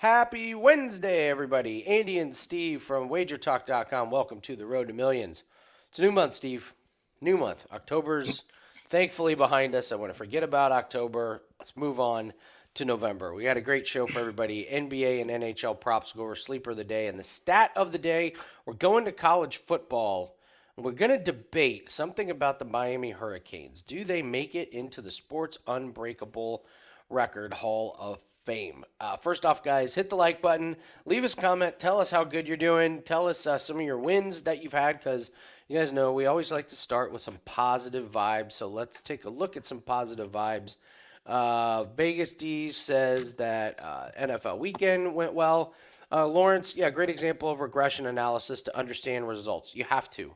Happy Wednesday, everybody. Andy and Steve from WagerTalk.com. Welcome to the Road to Millions. It's a new month, Steve. New month. October's thankfully behind us. I want to forget about October. Let's move on to November. We got a great show for everybody. NBA and NHL props, go over sleeper of the day. And the stat of the day, we're going to college football. We're going to debate something about the Miami Hurricanes. Do they make it into the Sports Unbreakable Record Hall of Fame? First off, guys, hit the like button. Leave us a comment. Tell us how good you're doing. Tell us some of your wins that you've had, because you guys know we always like to start with some positive vibes. So let's take a look at some positive vibes. Vegas D says that NFL weekend went well. Lawrence, yeah, great example of regression analysis to understand results. You have to.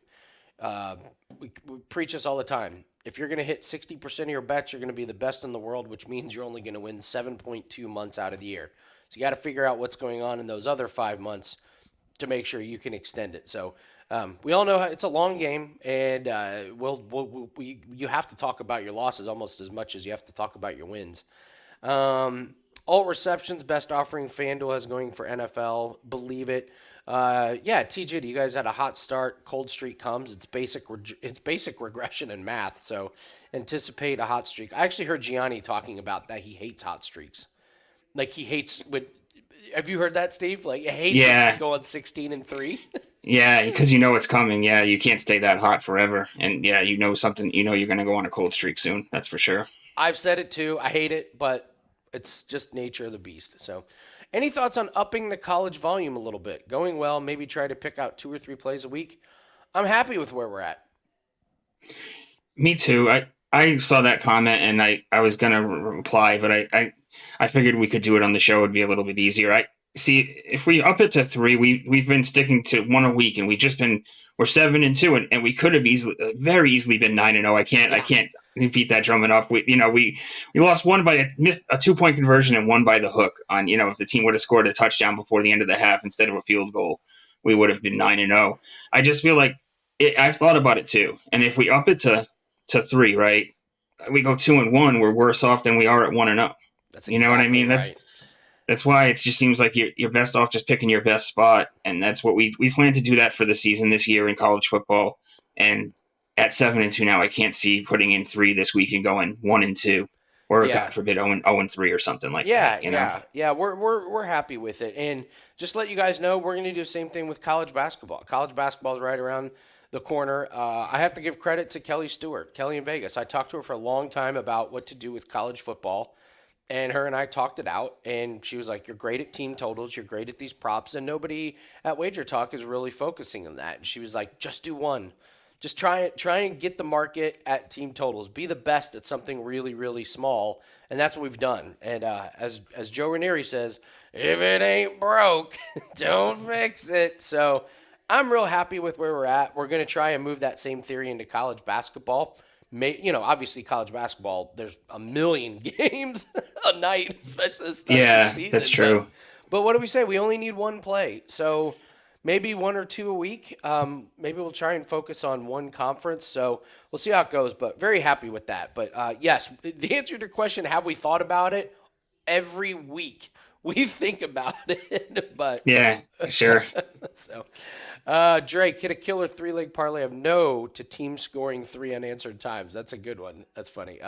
We preach this all the time. If you're going to hit 60% of your bets, you're going to be the best in the world, which means you're only going to win 7.2 months out of the year. So you got to figure out what's going on in those other 5 months to make sure you can extend it. So we all know it's a long game, and you have to talk about your losses almost as much as you have to talk about your wins. All receptions, best offering FanDuel has going for NFL. Believe it. Yeah, TJ, you guys had a hot start. Cold streak comes. It's basic regression and math. So anticipate a hot streak. I actually heard Gianni talking about that. He hates hot streaks. Like he hates when. Have you heard that, Steve? Like he hates when Yeah, you go on 16-3. yeah, because you know it's coming. Yeah, you can't stay that hot forever. And yeah, you know something, you know you're going to go on a cold streak soon. That's for sure. I've said it too. I hate it, but it's just nature of the beast. So, any thoughts on upping the college volume a little bit? Going well, maybe try to pick out 2 or 3 plays a week. I'm happy with where we're at. Me too. I saw that comment and I was going to reply, but I figured we could do it on the show. It'd be a little bit easier. I see if we up it to three, we've been sticking to one a week, and we're 7-2, and we could have very easily been 9-0. I Yeah. can't beat that drum enough. We lost one by missed a 2 point conversion and one by the hook on, if the team would have scored a touchdown before the end of the half instead of a field goal, we would have been 9-0. I just feel like I've thought about it too, and if we up it to three, right? We go 2-1. We're worse off than we are at 1-0. That's You know what I exactly mean? right. That's why it just seems like you're best off just picking your best spot, and that's what we plan to do that for the season this year in college football. And at 7-2 now, I can't see putting in three this week and going 1-2, or Yeah. God forbid 0-3 or something like that. Yeah, yeah, yeah. We're happy with it, and just to let you guys know, we're going to do the same thing with college basketball. College basketball is right around the corner. I have to give credit to Kelly Stewart, Kelly in Vegas. I talked to her for a long time about what to do with college football, and her and I talked it out. And she was like, "You're great at team totals. You're great at these props, and nobody at Wager Talk is really focusing on that." And she was like, "Just do one." Just try and get the market at team totals. Be the best at something really, really small, and that's what we've done. And as Joe Ranieri says, if it ain't broke, don't fix it. So I'm real happy with where we're at. We're gonna try and move that same theory into college basketball. Obviously college basketball, there's a million games a night, especially to start the Yeah, that's season. But true. but what do we say? We only need one play. So maybe 1 or 2 a week. Maybe we'll try and focus on one conference. So we'll see how it goes, but very happy with that. But yes, the answer to your question, have we thought about it? Every week we think about it, but Yeah, sure. so Drake hit a killer 3-leg parlay of no to team scoring 3 unanswered times. That's a good one. That's funny.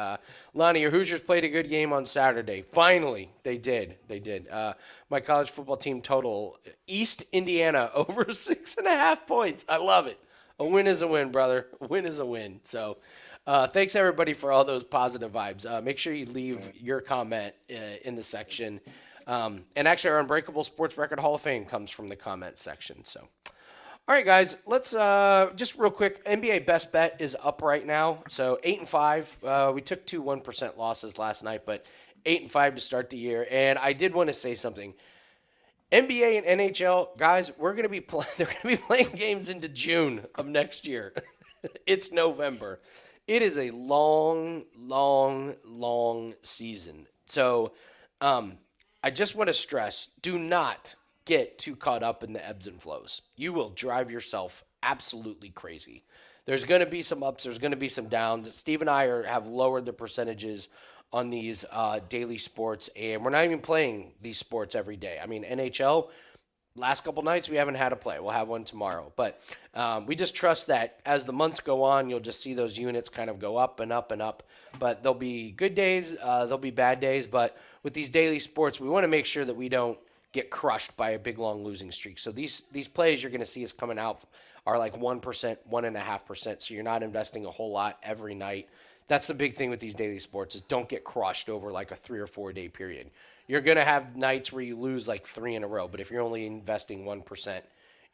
Lonnie, your Hoosiers played a good game on Saturday. Finally, they did. They did. My college football team total East Indiana over 6.5 points. I love it. A win is a win, brother. A win is a win. So, thanks everybody for all those positive vibes. Make sure you leave your comment in the section. And actually, our Unbreakable Sports Record Hall of Fame comes from the comment section. So, all right, guys, let's just real quick. NBA best bet is up right now. So 8-5. We took 2 1% losses last night, but 8-5 to start the year. And I did want to say something. NBA and NHL guys, we're gonna be they're gonna be playing games into June of next year. It's November. It is a long, long, long season. So, I just want to stress: do not get too caught up in the ebbs and flows. You will drive yourself absolutely crazy. There's going to be some ups. There's going to be some downs. Steve and I have lowered the percentages on these daily sports, and we're not even playing these sports every day. I mean, NHL, last couple nights we haven't had a play. We'll have one tomorrow, but we just trust that as the months go on, you'll just see those units kind of go up and up and up. But there'll be good days, there'll be bad days. But with these daily sports, we want to make sure that we don't get crushed by a big long losing streak. So these plays you're going to see us coming out are like 1%, 1.5%. So you're not investing a whole lot every night. That's the big thing with these daily sports is don't get crushed over like a 3 or 4 day period. You're going to have nights where you lose like 3 in a row, but if you're only investing 1%,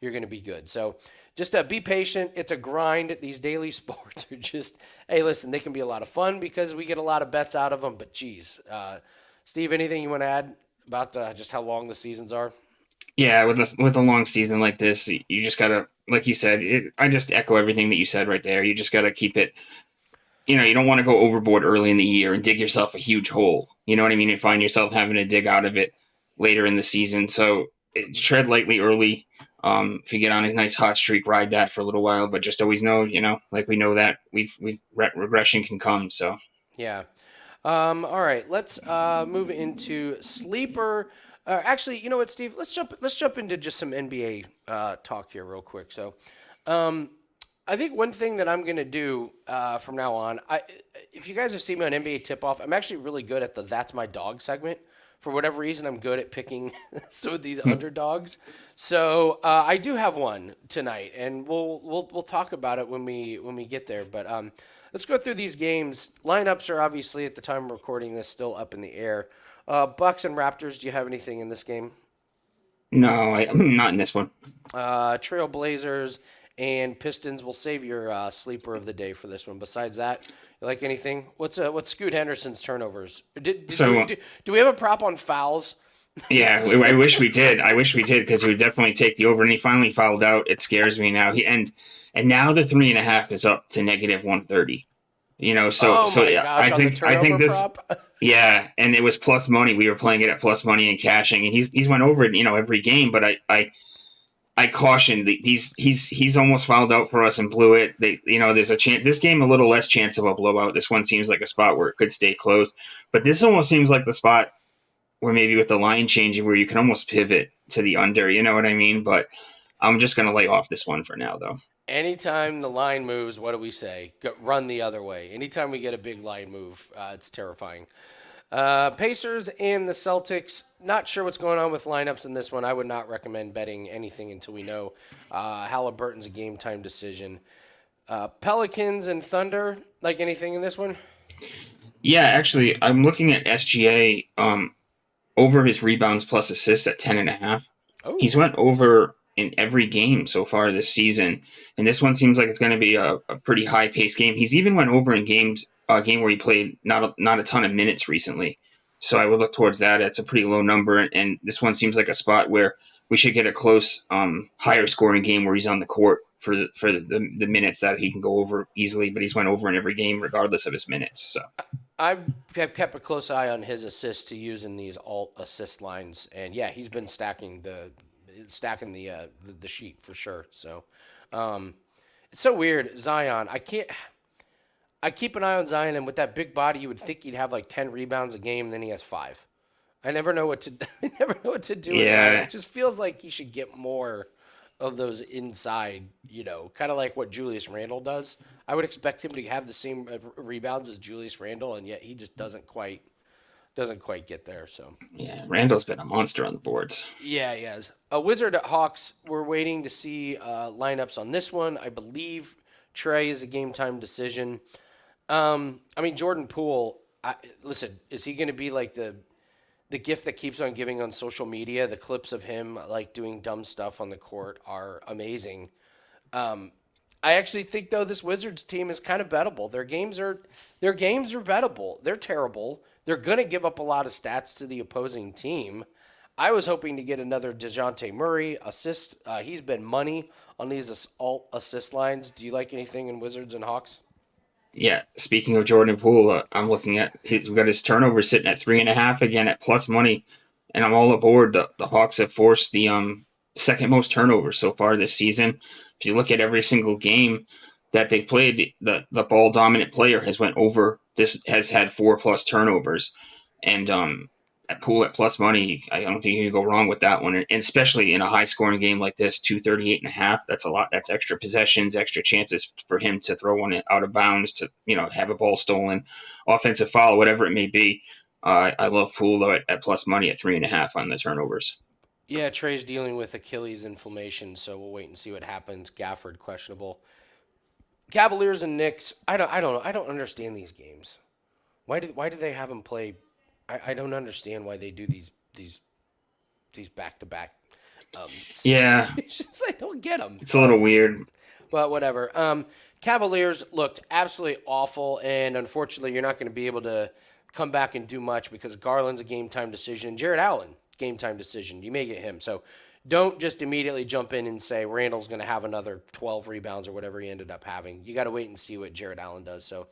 you're going to be good. So just be patient. It's a grind. These daily sports are just, hey, listen, they can be a lot of fun because we get a lot of bets out of them, but geez. Steve, anything you want to add about just how long the seasons are? Yeah, with a long season like this, you just gotta, like you said, I just echo everything that you said right there. You just gotta keep it. You don't want to go overboard early in the year and dig yourself a huge hole. You know what I mean? And find yourself having to dig out of it later in the season. So tread lightly early. If you get on a nice hot streak, ride that for a little while, but just always know, like we know that regression can come. So Yeah. All right, let's move into sleeper. Actually, you know what, Steve? Let's jump into just some NBA talk here real quick. So, I think one thing that I'm gonna do from now on, if you guys have seen me on NBA Tip Off, I'm actually really good at the "That's My Dog" segment. For whatever reason, I'm good at picking some of these underdogs. So I do have one tonight, and we'll talk about it when we get there. But let's go through these games. Lineups are obviously at the time of recording this still up in the air. Bucks and Raptors. Do you have anything in this game? no, I'm not in this one. Trail Blazers and Pistons. We'll save your sleeper of the day for this one. Besides that, you like anything? What's Scoot Henderson's turnovers? So Do we have a prop on fouls? yeah, I wish we did. I wish we did because we would definitely take the over. And he finally fouled out. It scares me now. And now the 3.5 is up to negative 130. Oh So my yeah, gosh, on the I think turnover this. prop. Yeah, and it was plus money. We were playing it at plus money and cashing, and he's went over it, every game. But I caution he's almost fouled out for us and blew it. There's a chance this game a little less chance of a blowout. This one seems like a spot where it could stay close, but this almost seems like the spot where maybe with the line changing where you can almost pivot to the under. You know what I mean? But I'm just gonna lay off this one for now, though. Anytime the line moves, what do we say? Run the other way. Anytime we get a big line move, it's terrifying. Pacers and the Celtics. Not sure what's going on with lineups in this one. I would not recommend betting anything until we know Halliburton's a game time decision. Pelicans and Thunder. Like anything in this one? Yeah, actually, I'm looking at SGA over his rebounds plus assists at 10.5. Oh, He's went over in every game so far this season, and this one seems like it's going to be a pretty high paced game. He's even went over in a game where he played not a ton of minutes recently. So I would look towards that. It's a pretty low number, and this one seems like a spot where we should get a close, higher scoring game where he's on the court for the minutes that he can go over easily. But he's went over in every game regardless of his minutes. So I've kept a close eye on his assists to use in these alt assist lines, and yeah, he's been stacking the sheet for sure. So it's so weird. Zion, I keep an eye on Zion, and with that big body, you would think he'd have like 10 rebounds a game, and then he has 5. I never know what to I never know what to do with Zion. yeah, It just feels like he should get more of those inside, kind of like what Julius Randle does. I would expect him to have the same rebounds as Julius Randle, and yet he just doesn't quite get there. So yeah, Randall's been a monster on the boards. yeah, he has. A Wizard at Hawks. We're waiting to see lineups on this one. I believe Trey is a game time decision. I mean, Jordan Poole, listen, is he going to be like the gift that keeps on giving on social media? The clips of him like doing dumb stuff on the court are amazing. I actually think though this Wizards team is kind of bettable. Their games are bettable. They're terrible. They're going to give up a lot of stats to the opposing team. I was hoping to get another DeJounte Murray assist. He's been money on these alt assist lines. Do you like anything in Wizards and Hawks? Yeah, speaking of Jordan Poole, I'm looking at we got his turnover sitting at 3.5 again at plus money, and I'm all aboard. The Hawks have forced the second most turnovers so far this season. If you look at every single game, that they've played, the ball dominant player has went over. This has had 4+ turnovers, and at pool at plus money, I don't think you can go wrong with that one. And especially in a high scoring game like this, 238.5. That's a lot. That's extra possessions, extra chances for him to throw one out of bounds, to have a ball stolen, offensive foul, whatever it may be. I love pool though at plus money at 3.5 on the turnovers. Yeah, Trey's dealing with Achilles inflammation, so we'll wait and see what happens. Gafford questionable. Cavaliers and Knicks. I don't know. I don't understand these games. Why do they have them play? I don't understand why they do these back to back Yeah, situations. I don't get them. it's a little weird. But whatever. Cavaliers looked absolutely awful, and unfortunately, you're not going to be able to come back and do much because Garland's a game time decision. Jared Allen, game time decision. You may get him. So don't just immediately jump in and say Randall's going to have another 12 rebounds or whatever he ended up having. You got to wait and see what Jared Allen does. So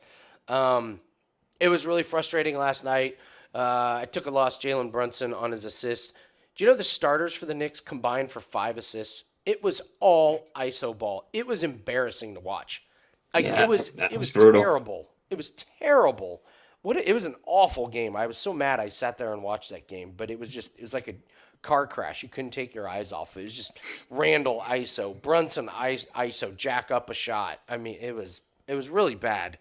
it was really frustrating last night. I took a loss, Jalen Brunson on his assist. Do you know the starters for the Knicks combined for 5 assists? It was all ISO ball. It was embarrassing to watch. Like, Yeah, it was that it was was brutal. terrible. It was terrible. It was an awful game. I was so mad I sat there and watched that game, but it was like a car crash. You couldn't take your eyes off. It was just Randall ISO, Brunson ISO, jack up a shot. I mean, it was really bad.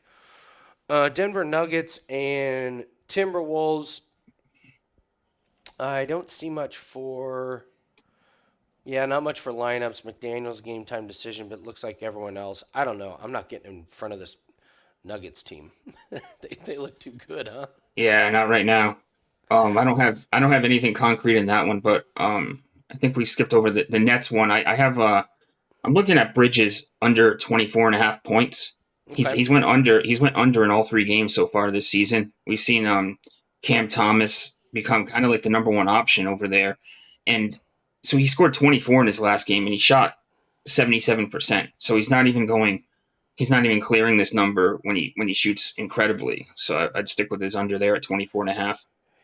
Denver Nuggets and Timberwolves. I don't see much for. Yeah, not much for lineups. McDaniel's game time decision, but it looks like everyone else. I don't know. I'm not getting in front of this Nuggets team. They look too good, huh? Yeah, not right now. I don't have anything concrete in that one, but I think we skipped over the Nets one. I'm looking at Bridges under 24.5 points. He's Okay. he's went under he's went under in all 3 games so far this season. We've seen Cam Thomas become kind of like the number one option over there, and so he scored 24 in his last game and he shot 77%. So he's not even clearing this number when he shoots incredibly. So I'd stick with his under there at 24.5.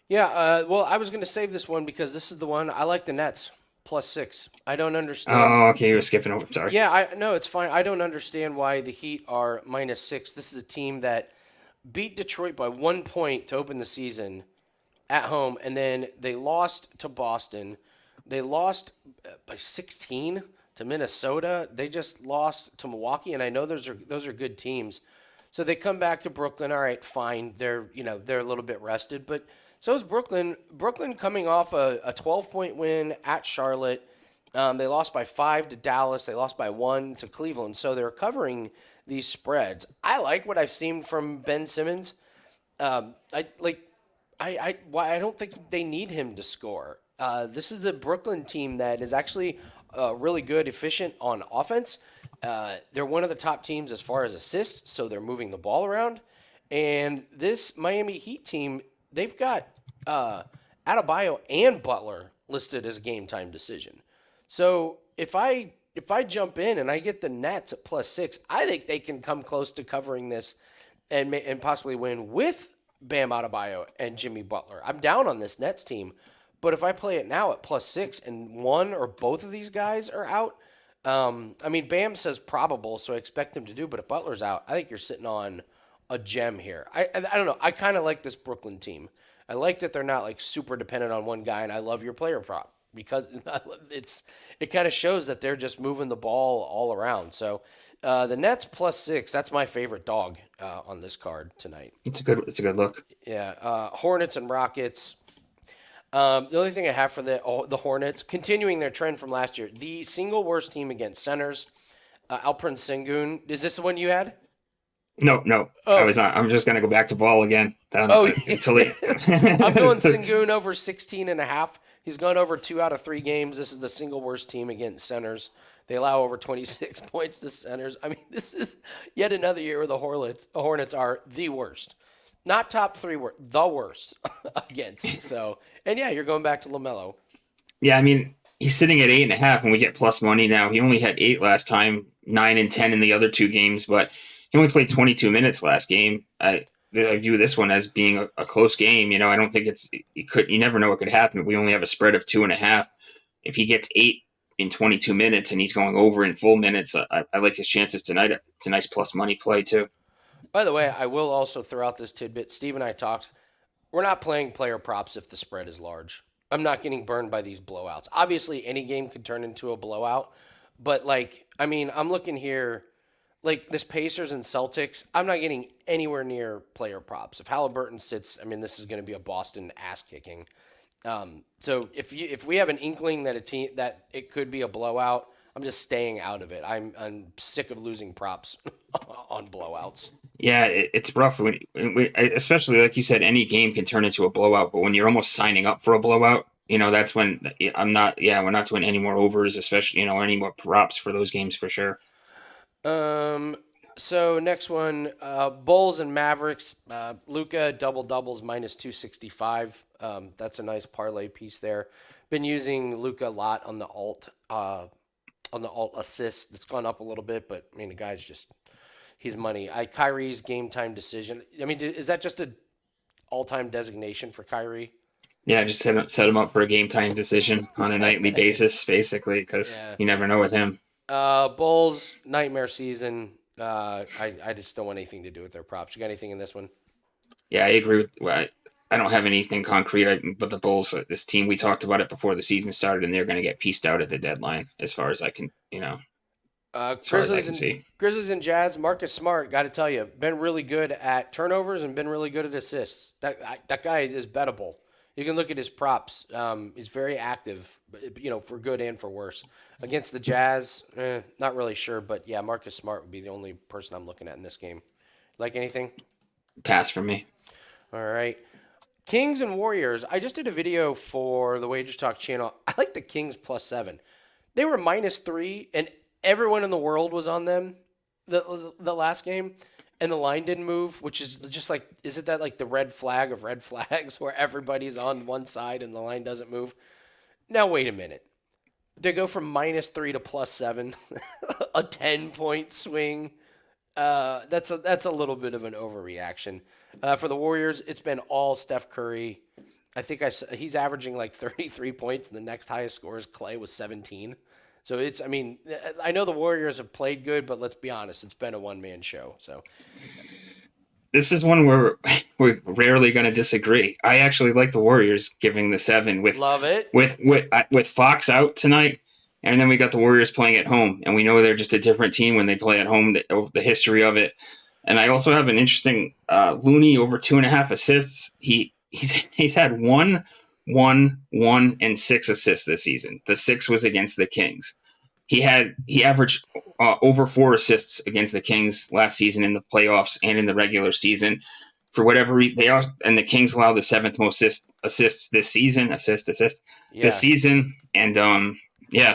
Yeah. Well, I was going to save this one because this is the one I like the Nets +6. I don't understand. Oh, okay, you were skipping over. Sorry. Yeah, I no, it's fine. I don't understand why the Heat are -6. This is a team that beat Detroit by 1 point to open the season at home, and then they lost to Boston. They lost by 16 to Minnesota. They just lost to Milwaukee, and I know those are good teams. So they come back to Brooklyn. All right, fine. They're a little bit rested, but so is Brooklyn. Brooklyn coming off a 12-point win at Charlotte. They lost by 5 to Dallas. They lost by 1 to Cleveland. So they're covering these spreads. I like what I've seen from Ben Simmons. I like. I don't think they need him to score. This is a Brooklyn team that is actually really good, efficient on offense. They're one of the top teams as far as assists, so they're moving the ball around. And this Miami Heat team, they've got Adebayo and Butler listed as a game time decision. So if I jump in and I get the Nets at +6, I think they can come close to covering this and possibly win with Bam Adebayo and Jimmy Butler. I'm down on this Nets team, but if I play it now at +6 and one or both of these guys are out, I mean Bam says probable, so I expect him to do. But if Butler's out, I think you're sitting on a gem here. I don't know. I kind of like this Brooklyn team. I like that they're not like super dependent on one guy, and I love your player prop because it kind of shows that they're just moving the ball all around. So the Nets +6, that's my favorite dog on this card tonight. It's a good look. Yeah, Hornets and Rockets. The only thing I have for the Hornets, continuing their trend from last year, the single worst team against centers. Alperen Sengun, is this the one you had? No, no. Oh, I'm just gonna go back to ball again. oh, Until it. I'm going Sengun over 16.5. He's gone over 2 out of 3 games. This is the single worst team against centers. They allow over 26 points to centers. I mean, this is yet another year where the Hornets are the worst. Not top 3, the worst against. So, and yeah, you're going back to LaMelo. Yeah, I mean, he's sitting at 8.5, and we get plus money now. He only had 8 last time, 9 and 10 in the other 2 games, but he only played 22 minutes last game. I view this one as being a close game. I don't think you never know what could happen. We only have a spread of 2.5. If he gets 8 in 22 minutes and he's going over in full minutes. I like his chances tonight. It's a nice plus money play too. By the way, I will also throw out this tidbit. Steve and I talked. We're not playing player props if the spread is large. I'm not getting burned by these blowouts. Obviously, any game could turn into a blowout, but like, I mean, I'm looking here, like this Pacers and Celtics. I'm not getting anywhere near player props. If Halliburton sits, I mean, this is going to be a Boston ass kicking. So if we have an inkling that a team that it could be a blowout, I'm just staying out of it. I'm sick of losing props on blowouts. Yeah, it's rough especially like you said, any game can turn into a blowout. But when you're almost signing up for a blowout, that's when I'm not. Yeah, we're not doing any more overs, especially or any more props for those games for sure. So next one, Bulls and Mavericks. Luca double doubles minus 265. That's a nice parlay piece there. Been using Luca a lot on the alt assist. It's gone up a little bit, but I mean the guy's just he's money. Kyrie's game time decision. I mean, is that just a all time designation for Kyrie? Yeah, just set him up for a game time decision on a nightly basis, basically, because Yeah. you never know with him. Bulls nightmare season. I just don't want anything to do with their props. You got anything in this one? Yeah, I agree with. Well, I don't have anything concrete, but the Bulls, this team, we talked about it before the season started, and they're going to get pieced out at the deadline, as far as I can, as far as I can see. Grizzlies and Jazz. Marcus Smart, got to tell you, been really good at turnovers and been really good at assists. That guy is bettable. You can look at his props. He's very active, for good and for worse. Against the Jazz, not really sure, but yeah, Marcus Smart would be the only person I'm looking at in this game. Like anything? Pass for me. All right. Kings and Warriors. I just did a video for the WagerTalk channel. I like the Kings +7. They were -3, and everyone in the world was on them the last game, and the line didn't move, which is just like, isn't that like the red flag of red flags where everybody's on one side and the line doesn't move? Now, wait a minute. They go from -3 to +7, a 10-point swing. That's a little bit of an overreaction. For the Warriors, it's been all Steph Curry. I think he's averaging like 33 points, and the next highest score is Clay with 17. So I know the Warriors have played good, but let's be honest, it's been a one-man show. So this is one where we're rarely going to disagree. I actually like the Warriors giving the 7 with love it with Fox out tonight, and then we got the Warriors playing at home, and we know they're just a different team when they play at home. The history of it, and I also have an interesting Looney over 2.5 assists. He's had 1, and 6 assists this season. The 6 was against the Kings. He averaged over 4 assists against the Kings last season in the playoffs and in the regular season. For whatever reason, and the Kings allowed the 7th most assists this season. This season, and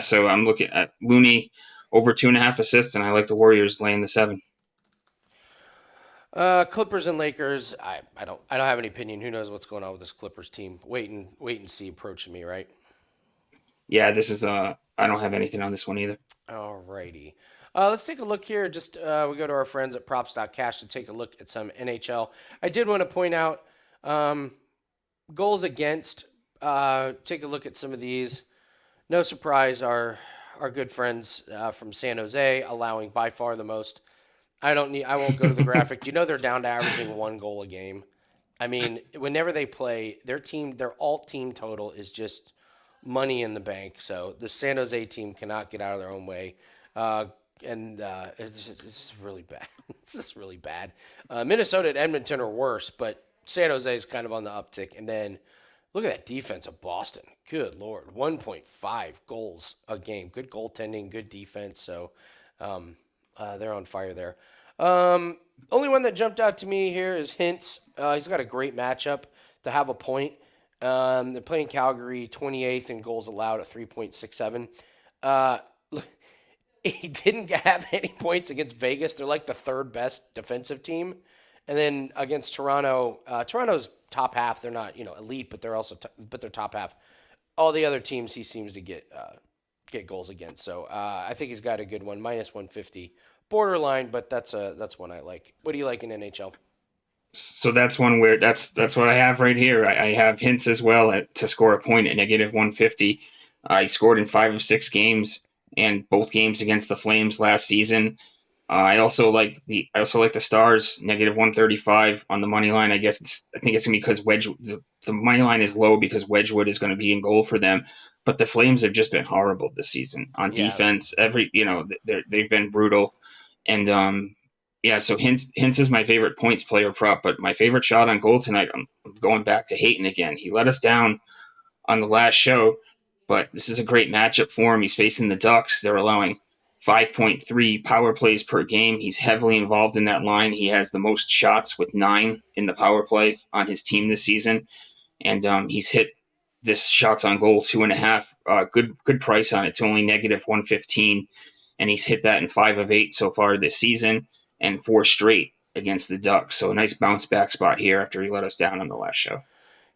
so I'm looking at Looney over 2.5 assists, and I like the Warriors laying the 7. Clippers and Lakers. I don't have any opinion. Who knows what's going on with this Clippers team? Wait and see approaching me, right? Yeah, this is I don't have anything on this one either. Alrighty. Let's take a look here. Just we go to our friends at props.cash to take a look at some NHL. I did want to point out goals against. Take a look at some of these. No surprise, our good friends from San Jose allowing by far the most. I won't go to the graphic. You know they're down to averaging 1 goal a game. I mean, whenever they play, their alt team total is just money in the bank. So the San Jose team cannot get out of their own way. It's just really bad. It's just really bad. Minnesota and Edmonton are worse, but San Jose is kind of on the uptick. And then look at that defense of Boston. Good Lord. 1.5 goals a game. Good goaltending, good defense. So they're on fire there. Only one that jumped out to me here is Hintz. He's got a great matchup to have a point. They're playing Calgary 28th in goals allowed at 3.67. He didn't have any points against Vegas. They're like the 3rd best defensive team. And then against Toronto, Toronto's top half. They're not elite, but they're also they're top half. All the other teams he seems to get goals against. So I think he's got a good one, -150, borderline, but that's one I like. What do you like in NHL? So that's one where that's what I have right here. I have Hintz as well to score a point at -150. He scored in 5 of 6 games, and both games against the Flames last season. I also like the Stars -135 on the money line. I think it's gonna be because the money line is low because Wedgwood is going to be in goal for them. But the Flames have just been horrible this season on Yeah. defense. They've been brutal, and yeah. So Hintz is my favorite points player prop, but my favorite shot on goal tonight. I'm going back to Hayton again. He let us down on the last show, but this is a great matchup for him. He's facing the Ducks. They're allowing 5.3 power plays per game. He's heavily involved in that line. He has the most shots with 9 in the power play on his team this season, and he's hit this shots on goal 2.5. Good price on it to only -115, and he's hit that in 5 of 8 so far this season and 4 straight against the Ducks. So a nice bounce back spot here after he let us down on the last show.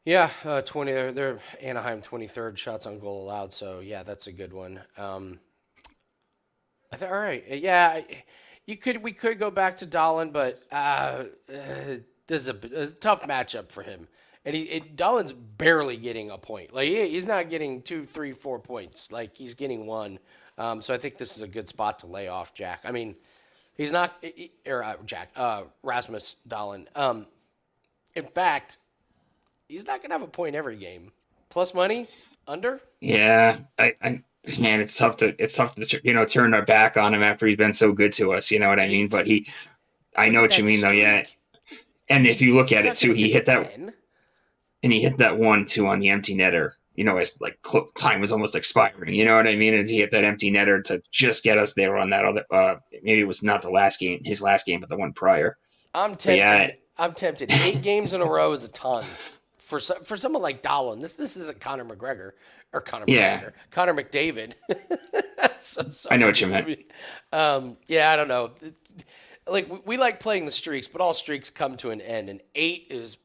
Yeah, 20. They're Anaheim 23rd shots on goal allowed. So yeah, that's a good one. All right. Yeah, we could go back to Dahlin, but this is a tough matchup for him. And Dahlin's barely getting a point. Like he's not getting 2, 3, 4 points. Like he's getting one. So I think this is a good spot to lay off Jack. I mean, he's not Rasmus Dahlin. In fact, he's not gonna have a point every game. Plus money under. Yeah, man, it's tough to turn our back on him after he's been so good to us. You know what I mean? 8. But I Look know at what you that mean though. Yeah, streak. and if you look He's at it not too, gonna get to 10. he hit that one too on the empty netter. As like time was almost expiring. You know what I mean? As he hit that empty netter to just get us there on that other. Maybe it was not the last game, his last game, but the one prior. I'm But yeah, tempted. I'm tempted. 8 games in a row is a ton for someone like Dahlin. This isn't Conor McGregor or yeah, Connor McDavid. So I know sorry, what you dude. I meant. mean, yeah, I don't know. Like we like playing the streaks, but all streaks come to an end, and 8 is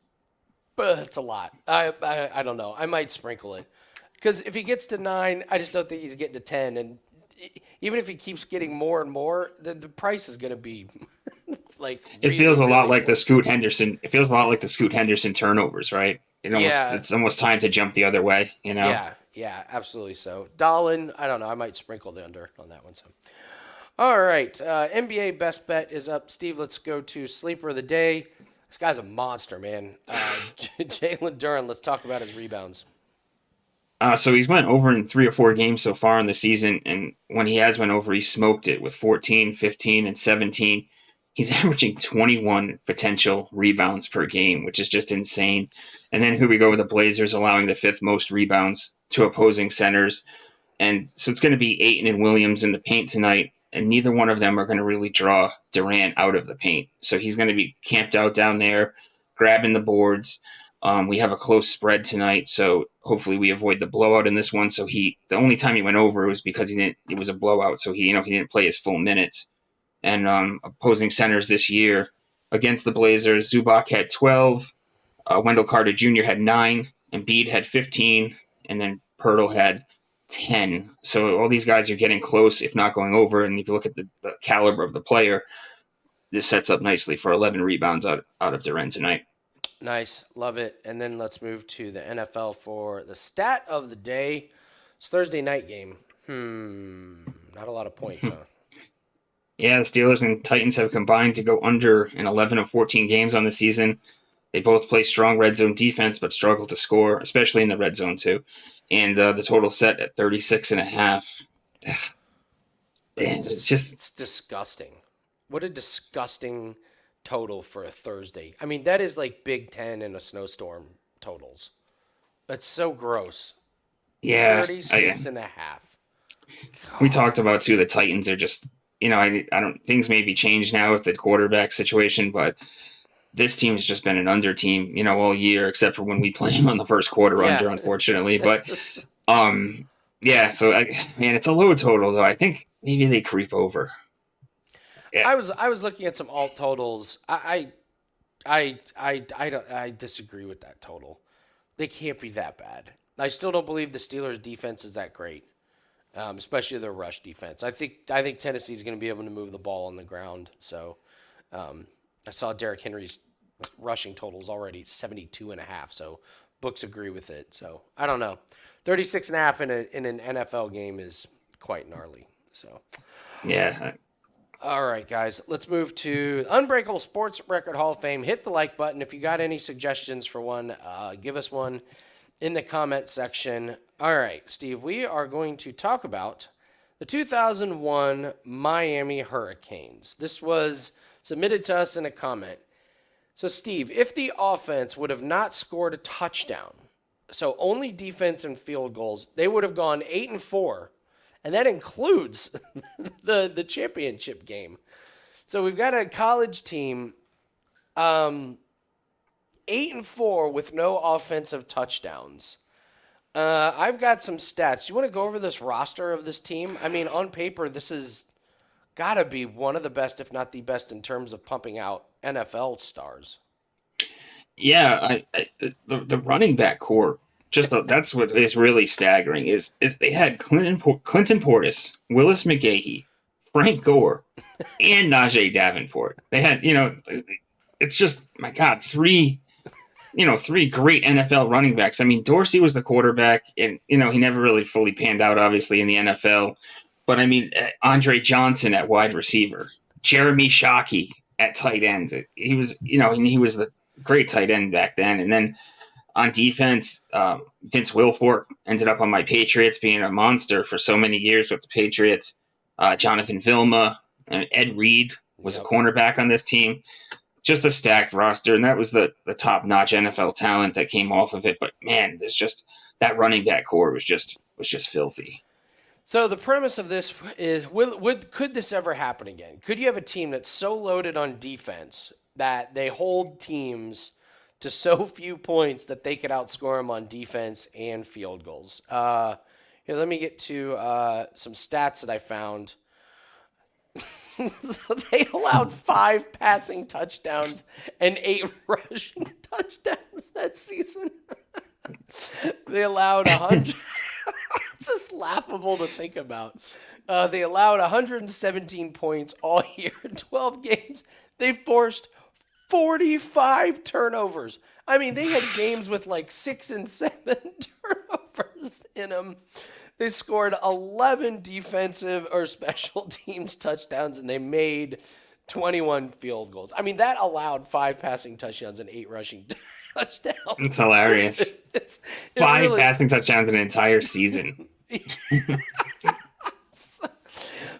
it's a lot. I don't know. I might sprinkle it because if he gets to 9, I just don't think he's getting to 10, and even if he keeps getting more and more, the price is going to be like It really, feels a lot really like the important. Scoot Henderson. It feels a lot like the Scoot Henderson turnovers, right? Yeah, It's almost time to jump the other way. You know. yeah, absolutely. So Dolan, I don't know. I might sprinkle the under on that one. So, all right, NBA best bet is up. Steve, let's go to sleeper of the day. This guy's a monster, man. Jalen Duren. Let's talk about his rebounds. So he's went over in 3 or 4 games so far in the season, and when he has went over, he smoked it with 14, 15, and 17. He's averaging 21 potential rebounds per game, which is just insane. And then here we go with the Blazers allowing the 5th most rebounds to opposing centers. And so it's going to be Ayton and Williams in the paint tonight, and neither one of them are going to really draw Durant out of the paint. So he's going to be camped out down there, grabbing the boards. We have a close spread tonight, so hopefully we avoid the blowout in this one. So the only time he went over was because it was a blowout, so he didn't play his full minutes. And opposing centers this year against the Blazers, Zubac had 12, Wendell Carter Jr. had 9, Embiid had 15, and then Pirtle had 10. So all these guys are getting close, if not going over. And if you look at the caliber of the player, this sets up nicely for 11 rebounds out of Durant tonight. Nice, love it. And then let's move to the NFL for the stat of the day. It's Thursday night game. Not a lot of points, huh? Yeah, the Steelers and Titans have combined to go under in 11 of 14 games on the season. They both play strong red zone defense, but struggle to score, especially in the red zone too. And the total set at 36.5. And it's just, It's disgusting. What a disgusting total for a Thursday. I mean, that is like Big Ten in a snowstorm totals. That's so gross. yeah. 36 and a half. We God. talked about too. The Titans are just, I don't. Things may be changed now with the quarterback situation, but this team has just been an under team, all year, except for when we play them on the first quarter Yeah. under, unfortunately. But yeah. So man, it's a low total though. I think maybe they creep over. Yeah, I was looking at some alt totals. I disagree with that total. They can't be that bad. I still don't believe the Steelers' defense is that great, especially their rush defense. I think Tennessee's going to be able to move the ball on the ground. So I saw Derrick Henry's rushing totals already 72 and a half. So books agree with it. So I don't know. 36 and a half in an NFL game is quite gnarly. So, Yeah. all right, guys, let's move to Unbreakable Sports Record Hall of Fame. Hit the like button. If you got any suggestions for one, give us one in the comment section. All right, Steve, we are going to talk about the 2001 Miami Hurricanes. This was submitted to us in a comment. So, Steve, if the offense would have not scored a touchdown, so only defense and field goals, they would have gone 8-4, and that includes the championship game. So we've got a college team, 8-4 with no offensive touchdowns. I've got some stats. You want to go over this roster of this team? I mean, on paper, this is got to be one of the best, if not the best, in terms of pumping out NFL stars. Yeah, the running back core, that's what is really staggering is they had Clinton Portis, Willis McGahee, Frank Gore, and Najee Davenport. They had, it's just, my God, three great NFL running backs. I mean, Dorsey was the quarterback, and he never really fully panned out, obviously, in the NFL. But I mean, Andre Johnson at wide receiver, Jeremy Shockey at tight end. He was the great tight end back then. And then on defense, Vince Wilfork ended up on my Patriots, being a monster for so many years with the Patriots. Jonathan Vilma and Ed Reed was a cornerback on this team. Just a stacked roster, and that was the top-notch NFL talent that came off of it. But man, there's just that running back core was just filthy. So the premise of this is, could this ever happen again? Could you have a team that's so loaded on defense that they hold teams to so few points that they could outscore them on defense and field goals? Here, let me get to some stats that I found. So they allowed 5 passing touchdowns and 8 rushing touchdowns that season. They allowed 100. It's just laughable to think about. They allowed 117 points all year in 12 games. They forced 45 turnovers. I mean, they had games with like 6 and 7 turnovers in them. They scored 11 defensive or special teams touchdowns, and they made 21 field goals. I mean, that allowed 5 passing touchdowns and 8 rushing touchdowns. It's hilarious. 5 passing touchdowns in an entire season.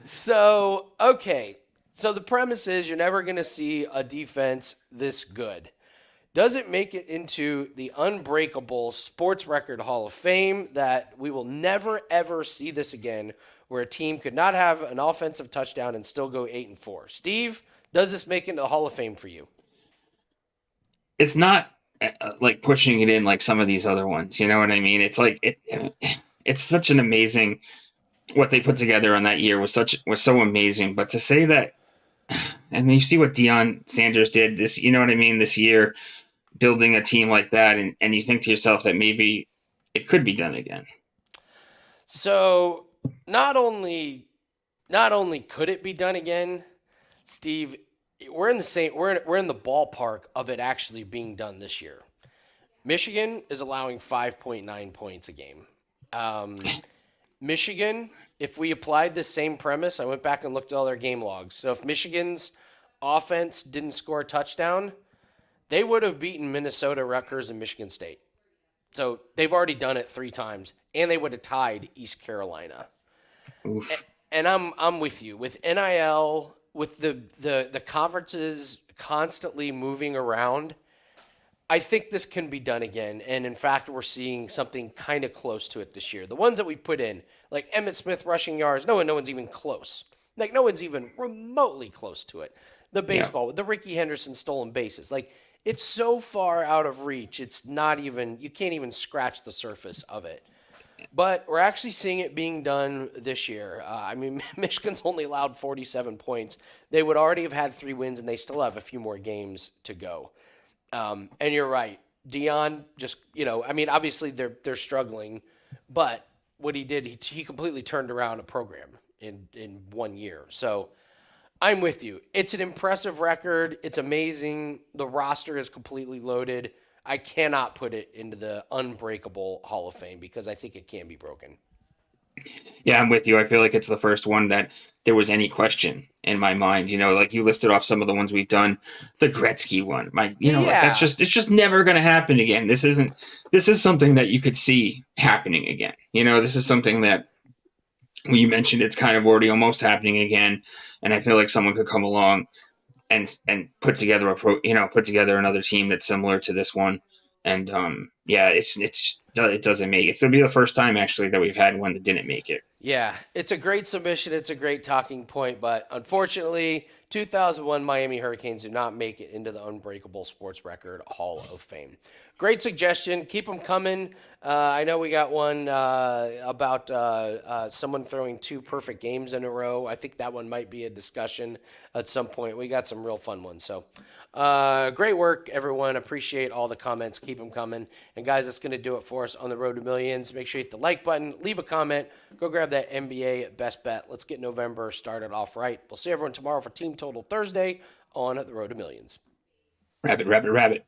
So, okay. So the premise is you're never going to see a defense this good. Does it make it into the Unbreakable Sports Record Hall of Fame that we will never, ever see this again, where a team could not have an offensive touchdown and still go 8-4? Steve, does this make it into the Hall of Fame for you? It's not like pushing it in like some of these other ones. You know what I mean? It's like it's such an amazing, what they put together on that year was so amazing. But to say that, and you see what Deion Sanders did this, you know what I mean, this year, building a team like that, and you think to yourself that maybe it could be done again. So not only could it be done again, Steve, we're in the ballpark of it actually being done this year. Michigan is allowing 5.9 points a game. Michigan, if we applied the same premise, I went back and looked at all their game logs. So if Michigan's offense didn't score a touchdown, they would have beaten Minnesota, Rutgers, and Michigan State. So they've already done it 3 times, and they would have tied East Carolina. And I'm with you. With NIL, with the conferences constantly moving around, I think this can be done again. And in fact, we're seeing something kind of close to it this year. The ones that we put in, like Emmitt Smith rushing yards, no one's even close. Like, no one's even remotely close to it. The baseball, the Ricky Henderson stolen bases, like, it's so far out of reach. It's not even, you can't even scratch the surface of it. But we're actually seeing it being done this year. I mean, Michigan's only allowed 47 points. They would already have had 3 wins, and they still have a few more games to go. And you're right. Deion just, I mean, obviously they're struggling, but what he did, he completely turned around a program in 1 year. So I'm with you. It's an impressive record. It's amazing. The roster is completely loaded. I cannot put it into the Unbreakable Hall of Fame because I think it can be broken. Yeah, I'm with you. I feel like it's the first one that there was any question in my mind. Like you listed off some of the ones we've done, the Gretzky one. Like that's Yeah, it's just never going to happen again. This is something that you could see happening again. This is something that when you mentioned it's kind of already almost happening again, and I feel like someone could come along and put together another team that's similar to this one. And yeah, it doesn't make it. It'll be the first time actually that we've had one that didn't make it. yeah, it's a great submission. It's a great talking point, but unfortunately, 2001 Miami Hurricanes do not make it into the Unbreakable Sports Record Hall of Fame. Great suggestion. Keep them coming. I know we got one about someone throwing 2 perfect games in a row. I think that one might be a discussion at some point. We got some real fun ones. So great work, everyone. Appreciate all the comments. Keep them coming. And guys, that's going to do it for us on the Road to Millions. Make sure you hit the like button, leave a comment, go grab that NBA best bet. Let's get November started off right. We'll see everyone tomorrow for Team Total Thursday on the Road to Millions. Rabbit, rabbit, rabbit.